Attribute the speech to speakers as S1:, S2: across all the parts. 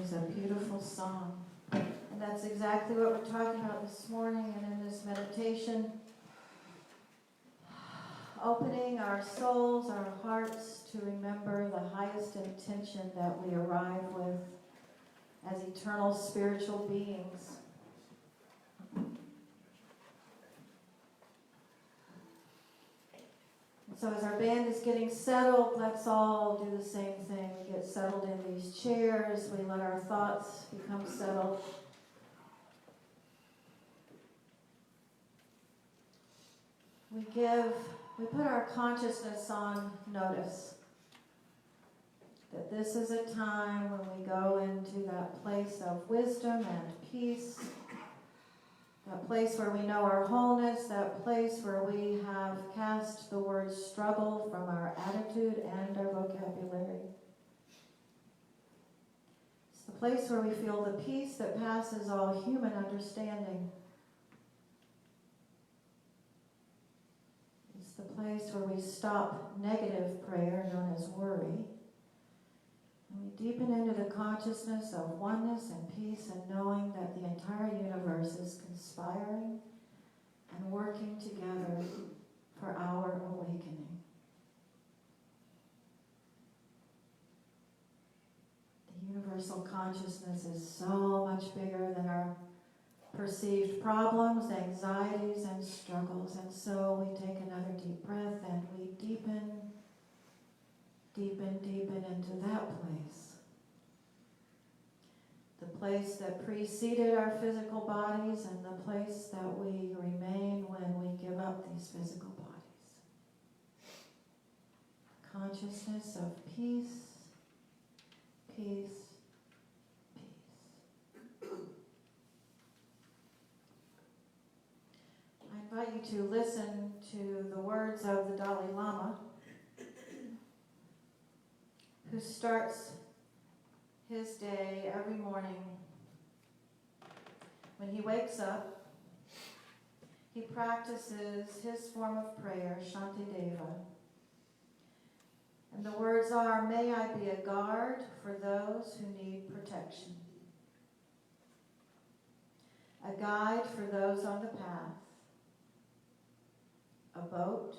S1: is a beautiful song. And that's exactly what we're talking about this morning and in this meditation. Opening our souls, our hearts to remember the highest intention that we arrive with as eternal spiritual beings. So as our band is getting settled, let's all do the same thing. We get settled in these chairs. We let our thoughts become settled. We put our consciousness on notice that this is a time when we go into that place of wisdom and peace, that place where we know our wholeness, that place where we have cast the word struggle from our attitude and our vocabulary. It's the place where we feel the peace that passes all human understanding. It's the place where we stop negative prayer, known as worry, and we deepen into the consciousness of oneness and peace and knowing that the entire universe is conspiring and working together for our awakening. The universal consciousness is so much bigger than our perceived problems, anxieties, and struggles. And so we take another deep breath and we deepen into that place. The place that preceded our physical bodies and the place that we remain when we give up these physical bodies. Consciousness of peace, peace, peace. I invite you to listen to the words of the Dalai Lama, who starts his day every morning. When he wakes up, he practices his form of prayer, Shantideva. And the words are, "May I be a guard for those who need protection, a guide for those on the path, a boat,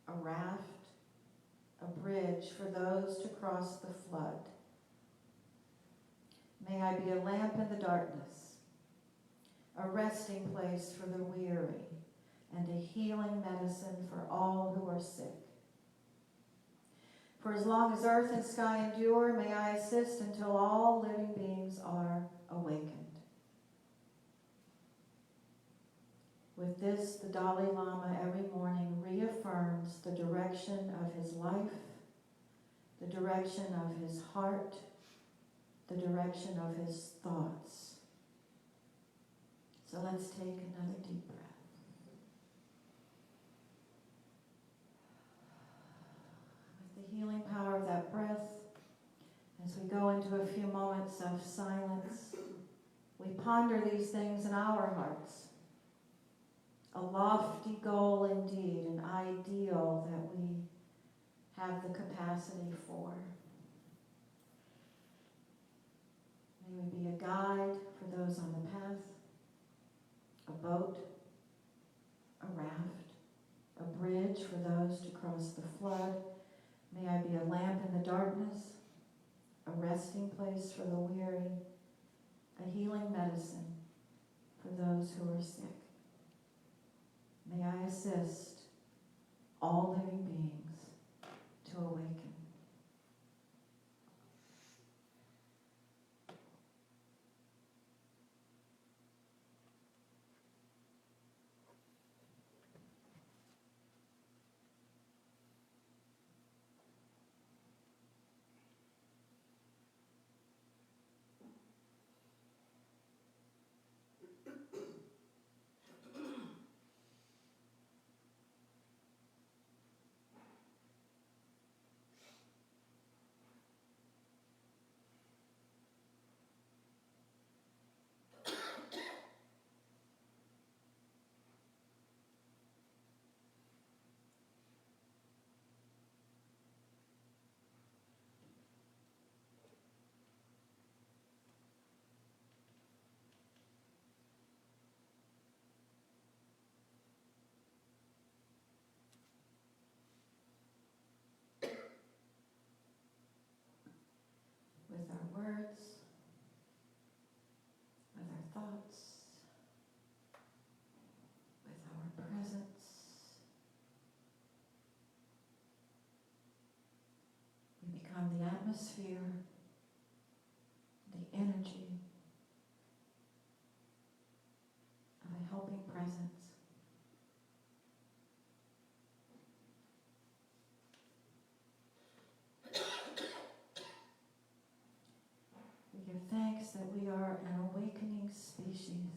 S1: a raft, a bridge for those to cross the flood. May I be a lamp in the darkness, a resting place for the weary, and a healing medicine for all who are sick. For as long as earth and sky endure, may I assist until all living beings are awakened." With this, the Dalai Lama every morning reaffirms the direction of his life, the direction of his heart, the direction of his thoughts. So let's take another deep breath. With the healing power of that breath, as we go into a few moments of silence, we ponder these things in our hearts. A lofty goal indeed, an ideal that we have the capacity for. May we be a guide for those on the path, a boat, a raft, a bridge for those to cross the flood. May I be a lamp in the darkness, a resting place for the weary, a healing medicine for those who are sick. May I assist all living beings to awaken. our words, with our thoughts, with our presence. We become the atmosphere, the energy of a helping presence. We give thanks that we are an awakening species.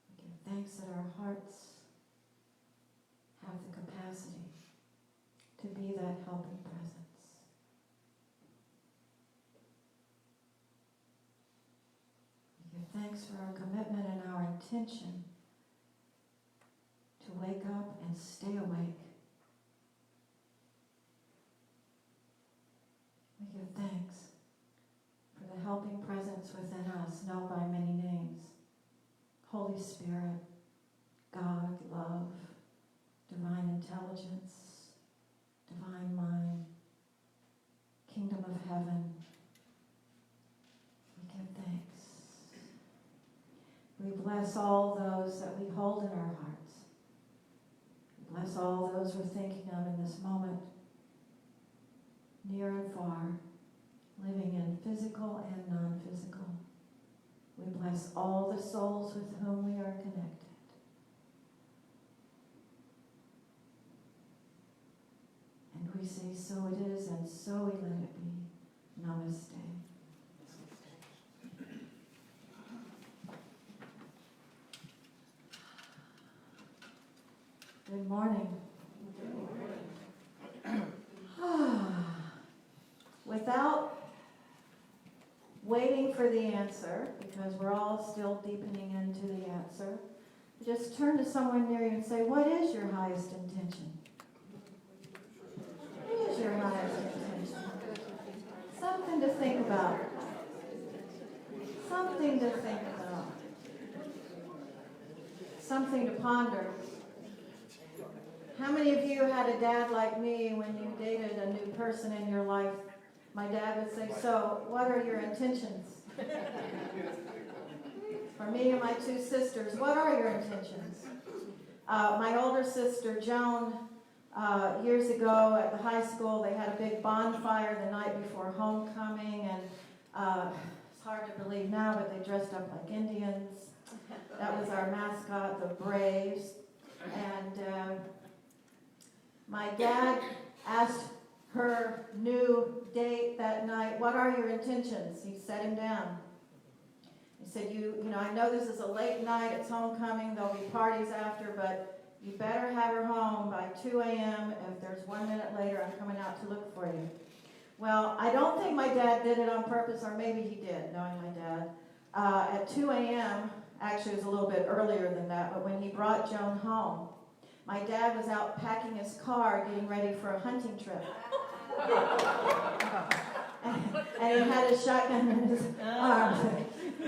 S1: We give thanks that our hearts have the capacity to be that helping presence. We give thanks for our commitment and our intention to wake up and stay awake. We give thanks for the helping presence within us, known by many names. Holy Spirit, God, love, divine intelligence, divine mind, kingdom of heaven. We give thanks. We bless all those that we hold in our hearts. We bless all those we're thinking of in this moment, near and far, living in physical and non-physical. We bless all the souls with whom we are connected. And we say, so it is, and so we let it be. Namaste. Good morning. Without waiting for the answer, because we're all still deepening into the answer, just turn to someone near you and say, what is your highest intention? What is your highest intention? Something to think about. Something to think about. Something to ponder. How many of you had a dad like me when you dated a new person in your life? My dad would say, so what are your intentions? For me and my two sisters, what are your intentions? My older sister, Joan, years ago at the high school, they had a big bonfire the night before homecoming, and it's hard to believe now, but they dressed up like Indians. That was our mascot, the Braves. And my dad asked her new date that night, what are your intentions? He set him down. He said, you know, I know this is a late night, it's homecoming, there'll be parties after, but you better have her home by 2 a.m. If there's 1 minute later, I'm coming out to look for you. Well, I don't think my dad did it on purpose, or maybe he did, knowing my dad. At 2 a.m., actually it was a little bit earlier than that, but when he brought Joan home, my dad was out packing his car, getting ready for a hunting trip. And he had his shotgun in his arms.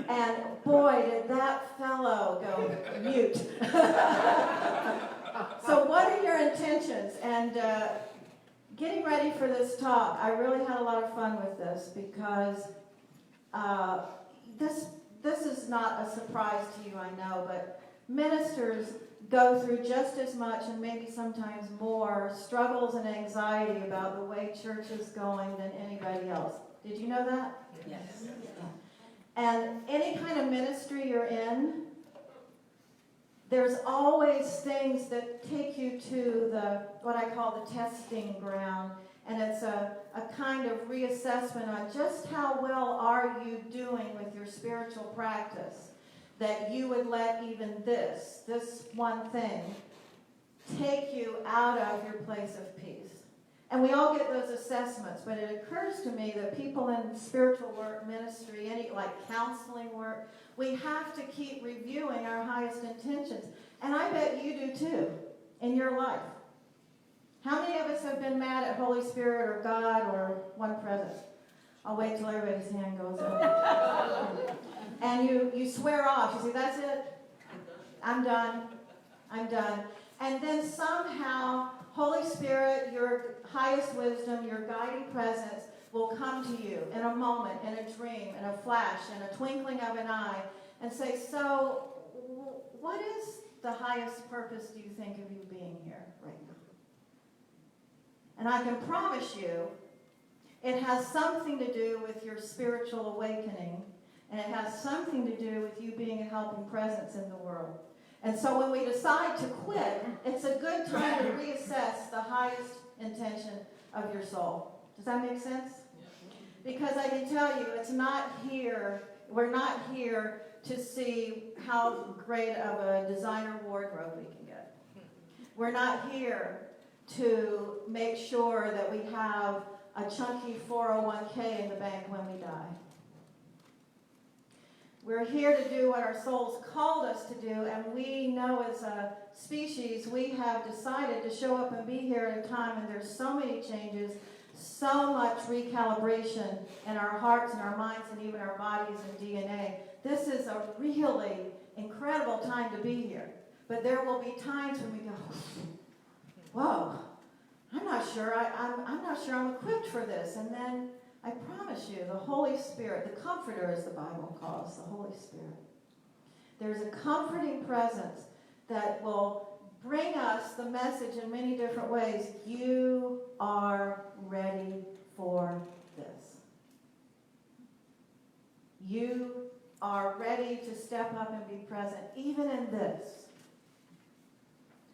S1: And boy, did that fellow go mute. So what are your intentions? And getting ready for this talk, I really had a lot of fun with this because this is not a surprise to you, I know, but ministers go through just as much and maybe sometimes more struggles and anxiety about the way church is going than anybody else. Did you know that?
S2: Yes.
S1: Yeah. And any kind of ministry you're in, there's always things that take you to what I call the testing ground. And it's a kind of reassessment on just how well are you doing with your spiritual practice, that you would let even this one thing, take you out of your place of peace. And we all get those assessments, but it occurs to me that people in spiritual work, ministry, any like counseling work, we have to keep reviewing our highest intentions. And I bet you do too, in your life. How many of us have been mad at Holy Spirit or God or one presence? I'll wait till everybody's hand goes up. And you swear off. You say, that's it. I'm done. And then somehow, Holy Spirit, your highest wisdom, your guiding presence will come to you in a moment, in a dream, in a flash, in a twinkling of an eye, and say, so what is the highest purpose, do you think, of you being here right now? And I can promise you, it has something to do with your spiritual awakening, and it has something to do with you being a helping presence in the world. And so when we decide to quit, it's a good time to reassess the highest intention of your soul. Does that make sense? Because I can tell you, it's not here, we're not here to see how great of a designer wardrobe we can get. We're not here to make sure that we have a chunky 401k in the bank when we die. We're here to do what our souls called us to do, and we know as a species we have decided to show up and be here at a time when there's so many changes, so much recalibration in our hearts and our minds and even our bodies and DNA. This is a really incredible time to be here. But there will be times when we go, whoa, I'm not sure I'm equipped for this. And then I promise you, the Holy Spirit, the Comforter as the Bible calls the Holy Spirit, there's a comforting presence that will bring us the message in many different ways. You are ready for this. You are ready to step up and be present, even in this.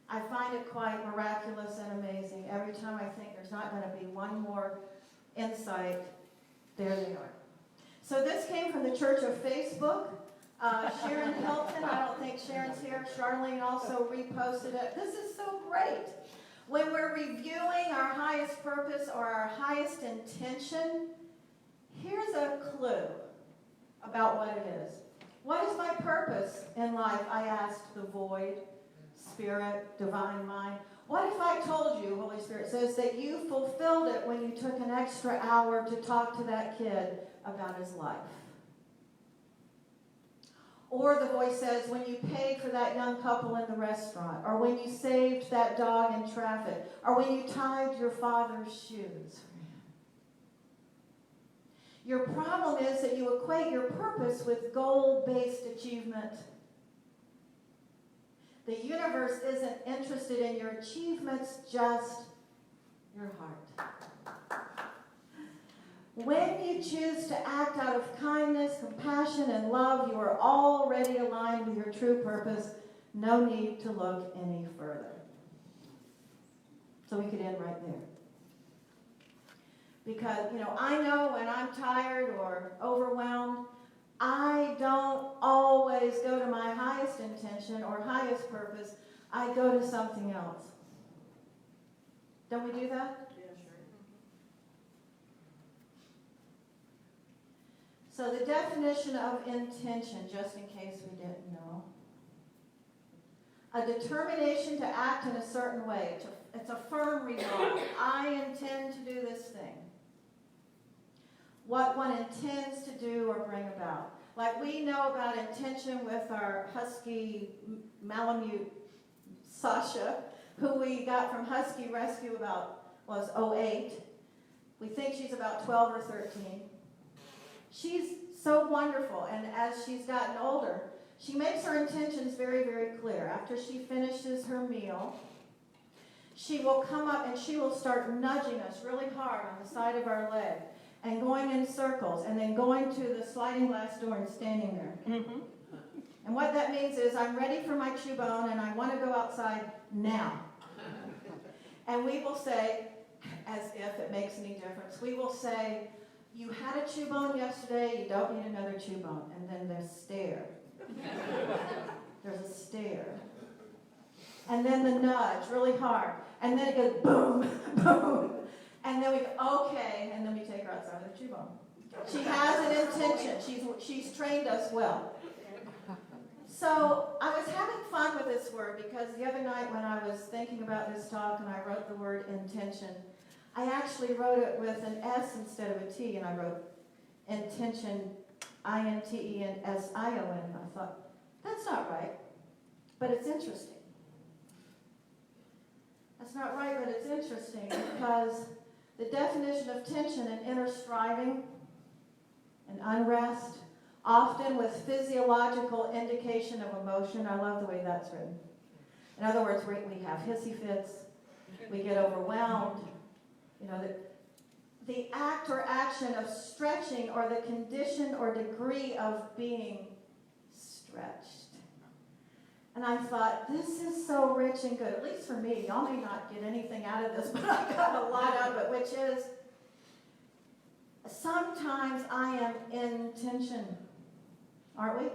S1: I find it quite miraculous and amazing. Every time I think there's not going to be one more insight, there they are. So this came from the Church of Facebook. Sharon Hilton, I don't think Sharon's here. Charlene also reposted it. This is so great. When we're reviewing our highest purpose or our highest intention, here's a clue about what it is. What is my purpose in life? I asked the void, spirit, divine mind. What if I told you, Holy Spirit says, that you fulfilled it when you took an extra hour to talk to that kid about his life? Or the voice says, when you paid for that young couple in the restaurant, or when you saved that dog in traffic, or when you tied your father's shoes. Your problem is that you equate your purpose with goal-based achievement. The universe isn't interested in your achievements, just your heart. When you choose to act out of kindness, compassion, and love, you are already aligned with your true purpose. No need to look any further. So we could end right there. Because, I know when I'm tired or overwhelmed, I don't always go to my highest intention or highest purpose. I go to something else. Don't we do that?
S2: Yeah, sure.
S1: So the definition of intention, just in case we didn't know. A determination to act in a certain way. It's a firm resolve. I intend to do this thing. What one intends to do or bring about. Like we know about intention with our husky Malamute Sasha, who we got from Husky Rescue was 08. We think she's about 12 or 13. She's so wonderful, and as she's gotten older, she makes her intentions very, very clear. After she finishes her meal, she will come up and she will start nudging us really hard on the side of our leg and going in circles and then going to the sliding glass door and standing there. Mm-hmm. And what that means is I'm ready for my chew bone and I want to go outside now. And we will say, as if it makes any difference, we will say, you had a chew bone yesterday, you don't need another chew bone. And then there's stare. There's a stare. And then the nudge really hard. And then it goes boom, boom. And then we go, okay, and then we take her outside of the chew bone. She has an intention. She's trained us well. So I was having fun with this word because the other night when I was thinking about this talk and I wrote the word intention, I actually wrote it with an S instead of a T, and I wrote intention, intension. I thought, that's not right, but it's interesting. not right, but it's interesting because the definition of tension and inner striving and unrest, often with physiological indication of emotion. I love the way that's written. In other words, we have hissy fits, we get overwhelmed. You know, the act or action of stretching or the condition or degree of being stretched. And I thought, this is so rich and good, at least for me. Y'all may not get anything out of this, but I got a lot out of it, which is sometimes I am in tension. Aren't we?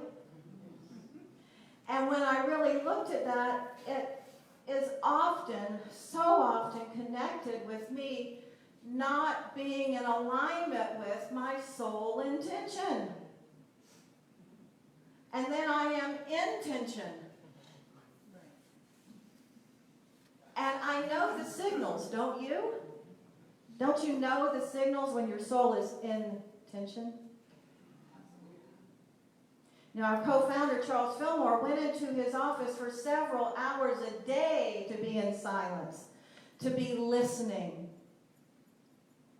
S1: And when I really looked at that, it is often, so often connected with me not being in alignment with my soul intention. And then I am in tension. And I know the signals, don't you? Don't you know the signals when your soul is in tension? Now, our co-founder, Charles Fillmore, went into his office for several hours a day to be in silence, to be listening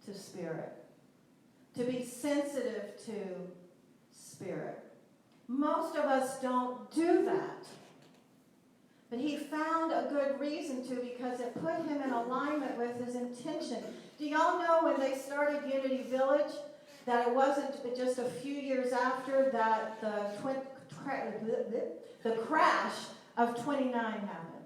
S1: to Spirit, to be sensitive to Spirit. Most of us don't do that. But he found a good reason to, because it put him in alignment with his intention. Do y'all know when they started Unity Village, that it wasn't just a few years after that the crash of 29 happened?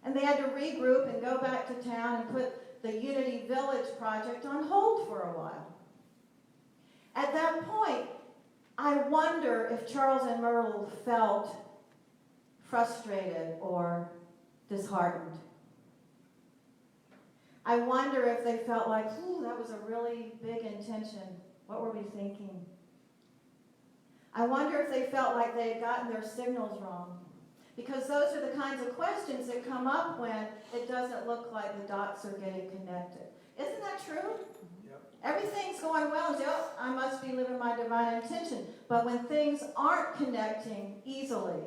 S1: And they had to regroup and go back to town and put the Unity Village project on hold for a while. At that point, I wonder if Charles and Myrtle felt frustrated or disheartened. I wonder if they felt like, ooh, that was a really big intention. What were we thinking? I wonder if they felt like they had gotten their signals wrong. Because those are the kinds of questions that come up when it doesn't look like the dots are getting connected. Isn't that true? Yep. Everything's going well, and oh, I must be living my divine intention. But when things aren't connecting easily,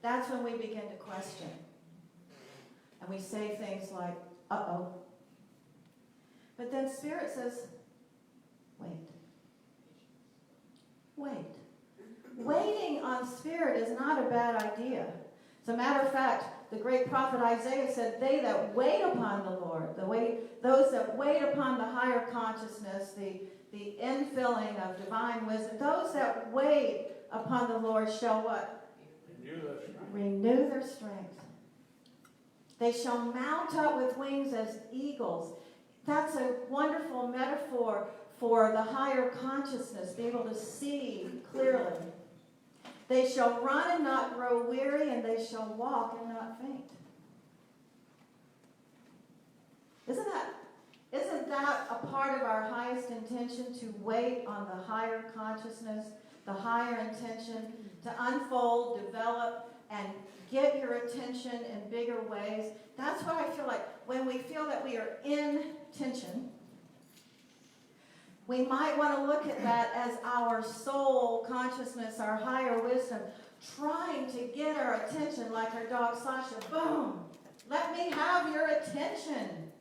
S1: that's when we begin to question. And we say things like, uh-oh. But then Spirit says, wait. Wait. Waiting on Spirit is not a bad idea. As a matter of fact, the great prophet Isaiah said, they that wait upon the Lord, those that wait upon the higher consciousness, the infilling of divine wisdom, those that wait upon the Lord shall what? Renew their strength. They shall mount up with wings as eagles. That's a wonderful metaphor for the higher consciousness, be able to see clearly. They shall run and not grow weary, and they shall walk and not faint. Isn't that a part of our highest intention, to wait on the higher consciousness, the higher intention, to unfold, develop, and get your attention in bigger ways? That's what I feel like. When we feel that we are in tension, we might want to look at that as our soul consciousness, our higher wisdom, trying to get our attention like our dog Sasha. Boom! Let me have your attention.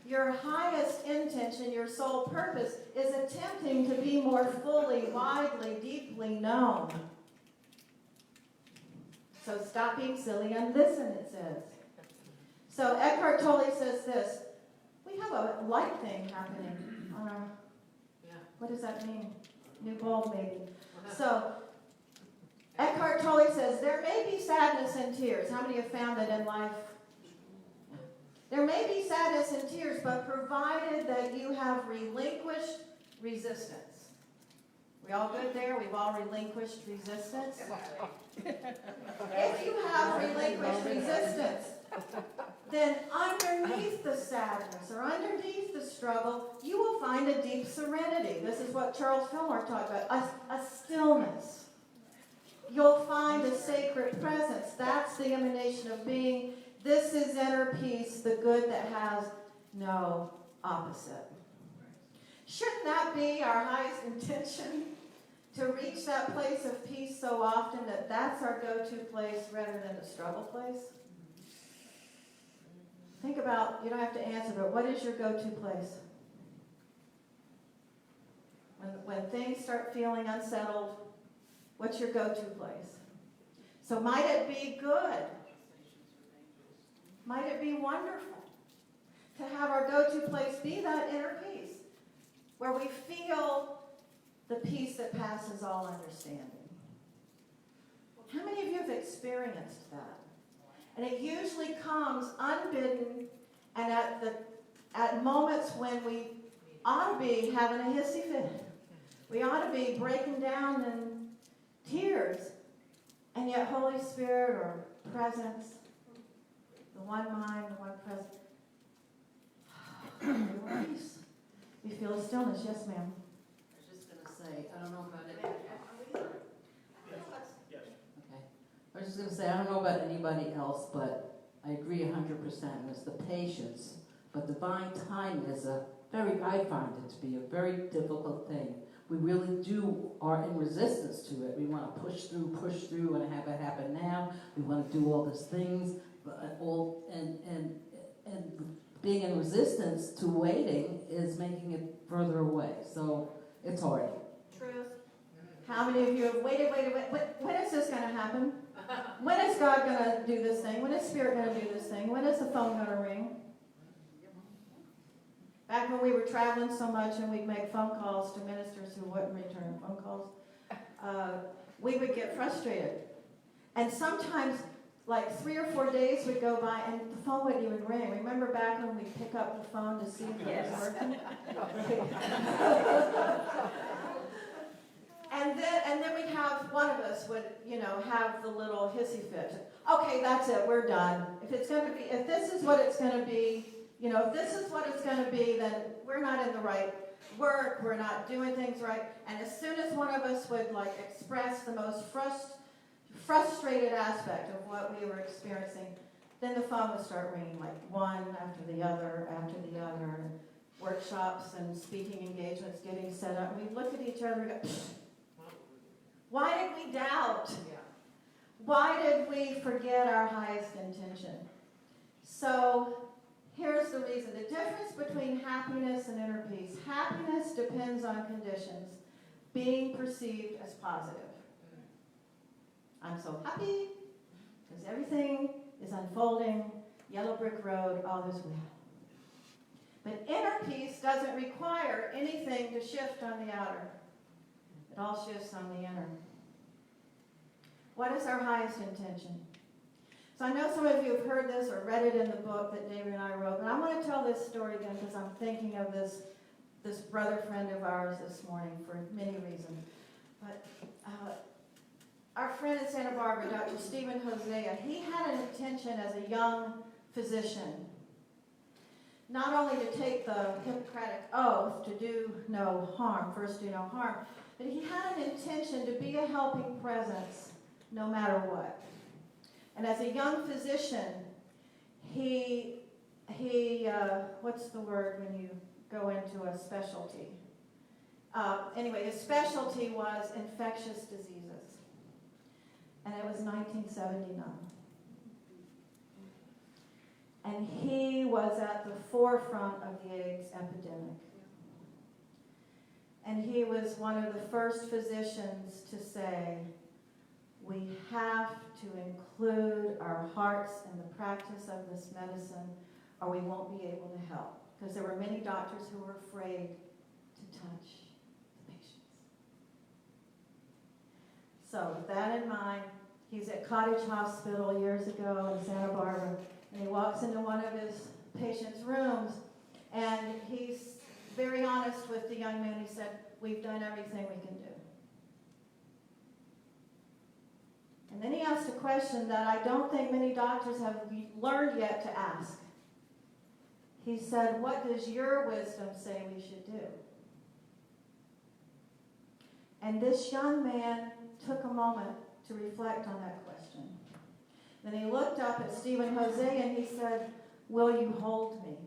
S1: Your highest intention, your soul purpose, is attempting to be more fully, widely, deeply known. So stop being silly and listen, it says. So Eckhart Tolle says this. We have a light thing happening on our... What does that mean? New bulb, maybe. So Eckhart Tolle says, there may be sadness and tears. How many have found that in life? There may be sadness and tears, but provided that you have relinquished resistance. We all good there? We've all relinquished resistance? If you have relinquished resistance, then underneath the sadness or underneath the struggle, you will find a deep serenity. This is what Charles Fillmore talked about, a stillness. You'll find a sacred presence. That's the emanation of being. This is inner peace, the good that has no opposite. Shouldn't that be our highest intention? To reach that place of peace so often that that's our go-to place rather than the struggle place? about, you don't have to answer, but what is your go-to place? When things start feeling unsettled, what's your go-to place? So might it be good? Might it be wonderful to have our go-to place be that inner peace, where we feel the peace that passes all understanding? How many of you have experienced that? And it usually comes unbidden and at moments when we ought to be having a hissy fit. We ought to be breaking down in tears. And yet Holy Spirit or presence, the one mind, the one presence, peace. We feel a stillness. Yes, ma'am.
S2: I was just going to say, I don't know about it. Okay. I was just going to say, I don't know about anybody else, but I agree 100%. It's the patience. But divine timing is I find it to be a very difficult thing. We really are in resistance to it. We want to push through, and have it happen now. We want to do all these things, and being in resistance to waiting is making it further away. So it's hard.
S1: Truth. How many of you have waited? When is this going to happen? When is God going to do this thing? When is Spirit going to do this thing? When is the phone going to ring? Back when we were traveling so much and we'd make phone calls to ministers who wouldn't return phone calls, we would get frustrated. And sometimes, like 3 or 4 days would go by and the phone wouldn't even ring. Remember back when we'd pick up the phone to see if it was working? And then we'd have, one of us would, have the little hissy fit. Okay, that's it, we're done. If this is what it's going to be, if this is what it's going to be, then we're not in the right work, we're not doing things right. And as soon as one of us would express the most frustrated aspect of what we were experiencing, then the phone would start ringing one after the other, and workshops and speaking engagements getting set up. And we'd look at each other and go, why did we doubt? Why did we forget our highest intention? So here's the reason. The difference between happiness and inner peace. Happiness depends on conditions being perceived as positive. I'm so happy because everything is unfolding, yellow brick road, all is well. But inner peace doesn't require anything to shift on the outer. It all shifts on the inner. What is our highest intention? So I know some of you have heard this or read it in the book that David and I wrote, but I want to tell this story again because I'm thinking of this brother friend of ours this morning for many reasons. But our friend in Santa Barbara, Dr. Stephen Hosea, he had an intention as a young physician, not only to take the Hippocratic oath to do no harm, first do no harm, but he had an intention to be a helping presence no matter what. And as a young physician, he what's the word when you go into a specialty? Anyway, his specialty was infectious diseases. And it was 1979. And he was at the forefront of the AIDS epidemic. And he was one of the first physicians to say, we have to include our hearts in the practice of this medicine or we won't be able to help. Because there were many doctors who were afraid to touch the patients. So with that in mind, he's at Cottage Hospital years ago in Santa Barbara, and he walks into one of his patients' rooms, and he's very honest with the young man. He said, we've done everything we can do. And then he asked a question that I don't think many doctors have learned yet to ask. He said, what does your wisdom say we should do? And this young man took a moment to reflect on that question. Then he looked up at Stephen Hosea and he said, will you hold me?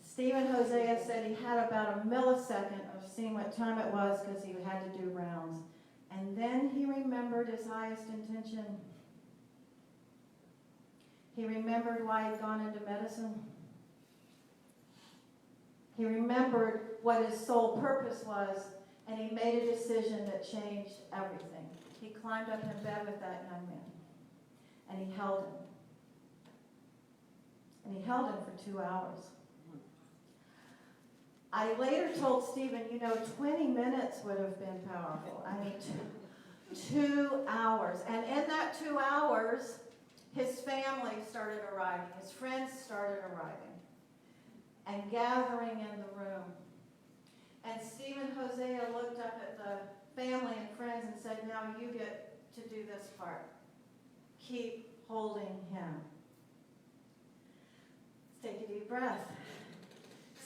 S1: Stephen Hosea said he had about a millisecond of seeing what time it was because he had to do rounds. And then he remembered his highest intention. He remembered why he'd gone into medicine. He remembered what his sole purpose was, and he made a decision that changed everything. He climbed up in bed with that young man, and he held him. And he held him for 2 hours. I later told Stephen, 20 minutes would have been powerful. I mean, 2 hours. And in that 2 hours, his family started arriving. His friends started arriving and gathering in the room. And Stephen Hosea looked up at the family and friends and said, now you get to do this part. Keep holding him. Let's take a deep breath.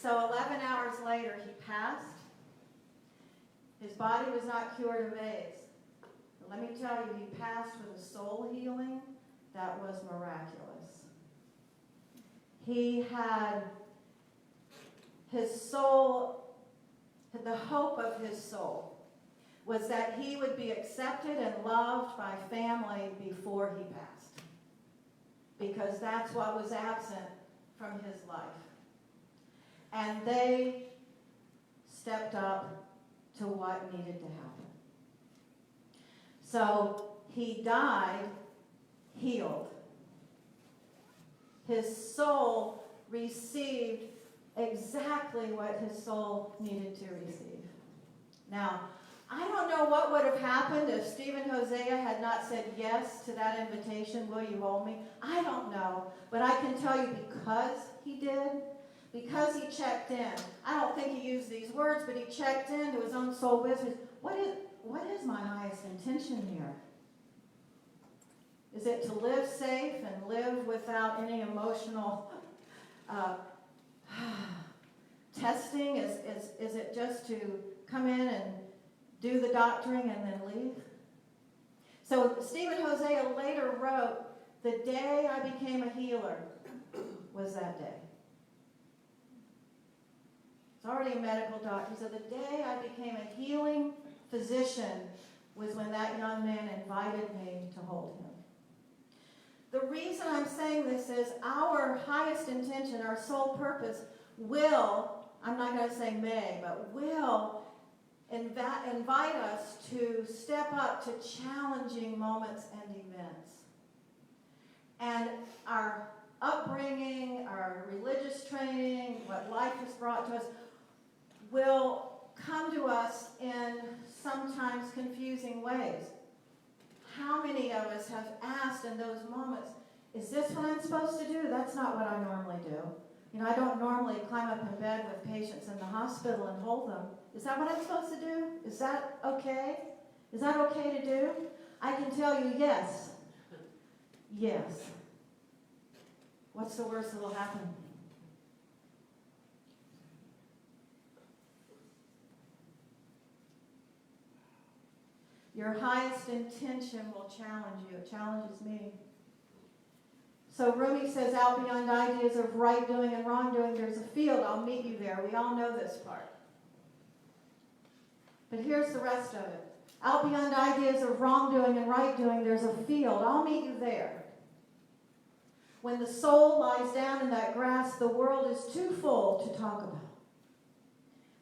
S1: So 11 hours later, he passed. His body was not cured of AIDS. But let me tell you, he passed with a soul healing that was miraculous. He had his soul, the hope of his soul was that he would be accepted and loved by family before he passed. Because that's what was absent from his life. And they stepped up to what needed to happen. So he died healed. His soul received exactly what his soul needed to receive. Now, I don't know what would have happened if Stephen Hosea had not said yes to that invitation, will you hold me? I don't know. But I can tell you because he did, because he checked in. I don't think he used these words, but he checked into his own soul wisdom. What is my highest intention here? Is it to live safe and live without any emotional testing? Is it just to come in and do the doctoring and then leave? So Stephen Hosea later wrote, the day I became a healer was that day. It's already a medical doctor. He said, the day I became a healing physician was when that young man invited me to hold him. The reason I'm saying this is our highest intention, our sole purpose will, I'm not going to say may, but will invite us to step up to challenging moments and events. And our upbringing, our religious training, what life has brought to us, will come to us in sometimes confusing ways. How many of us have asked in those moments, is this what I'm supposed to do? That's not what I normally do. I don't normally climb up in bed with patients in the hospital and hold them. Is that what I'm supposed to do? Is that okay? Is that okay to do? I can tell you yes. Yes. What's the worst that will happen? Your highest intention will challenge you. It challenges me. So Rumi says, out beyond ideas of right doing and wrong doing, there's a field. I'll meet you there. We all know this part. But here's the rest of it. Out beyond ideas of wrongdoing and right doing, there's a field. I'll meet you there. When the soul lies down in that grass, the world is too full to talk about.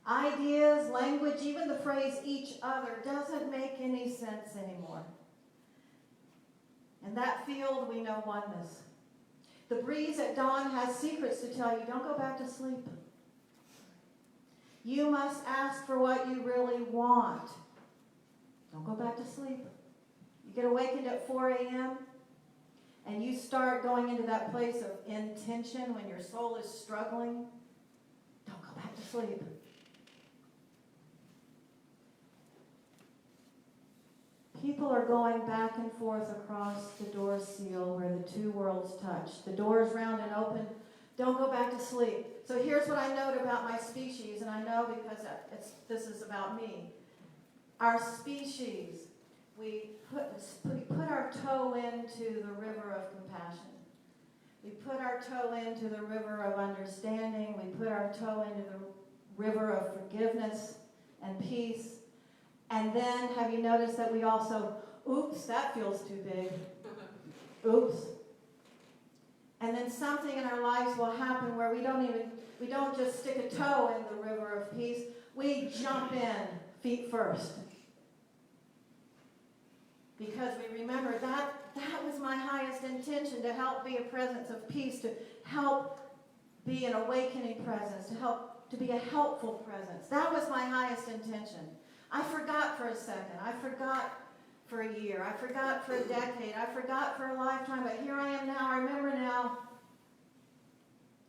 S1: Ideas, language, even the phrase each other doesn't make any sense anymore. In that field, we know oneness. The breeze at dawn has secrets to tell you. Don't go back to sleep. You must ask for what you really want. Don't go back to sleep. You get awakened at 4 a.m. and you start going into that place of intention when your soul is struggling. Don't go back to sleep. People are going back and forth across the door seal where the two worlds touch. The door is round and open. Don't go back to sleep. So here's what I note about my species, and I know because this is about me. Our species, we put our toe into the river of compassion. We put our toe into the river of understanding. We put our toe into the river of forgiveness and peace. And then, have you noticed that we also, oops, that feels too big. Oops. And then something in our lives will happen where we don't just stick a toe in the river of peace. We jump in feet first. Because we remember that was my highest intention, to help be a presence of peace, to help be an awakening presence, to be a helpful presence. That was my highest intention. I forgot for a second. I forgot for a year. I forgot for a decade. I forgot for a lifetime. But here I am now. I remember now.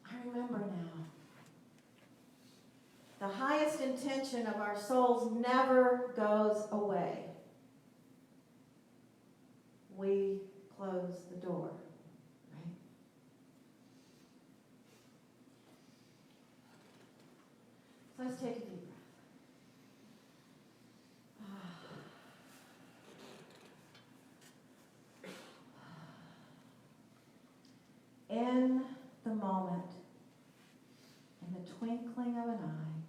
S1: I remember now. The highest intention of our souls never goes away. We close the door, right? So let's take a deep breath. In the moment, in the twinkling of an eye,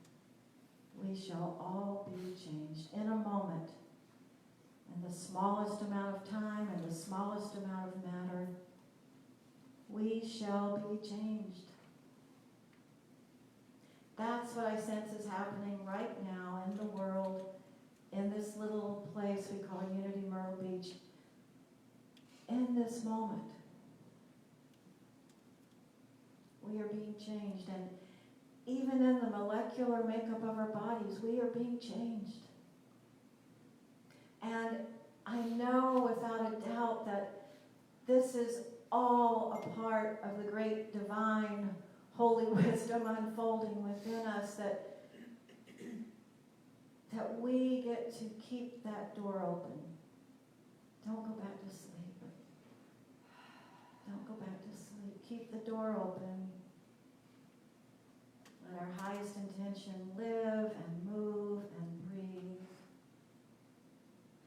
S1: we shall all be changed. In a moment, in the smallest amount of time, in the smallest amount of matter, we shall be changed. That's what I sense is happening right now in the world, in this little place we call Unity Myrtle Beach, in this moment. We are being changed, and even in the molecular makeup of our bodies, we are being changed. And I know without a doubt that this is all a part of the great divine holy wisdom unfolding within us, that we get to keep that door open. Don't go back to sleep. Don't go back to sleep. Keep the door open. Let our highest intention live and move and breathe.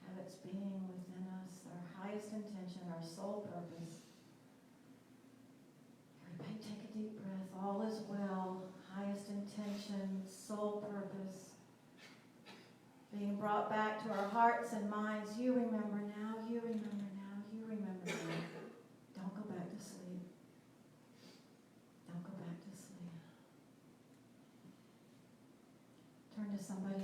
S1: Have its being within us, our highest intention, our soul purpose. Everybody take a deep breath. All is well. Highest intention, soul purpose. Being brought back to our hearts and minds. You remember now, you remember now, you remember now. Don't go back to sleep. Don't go back to sleep. Turn to somebody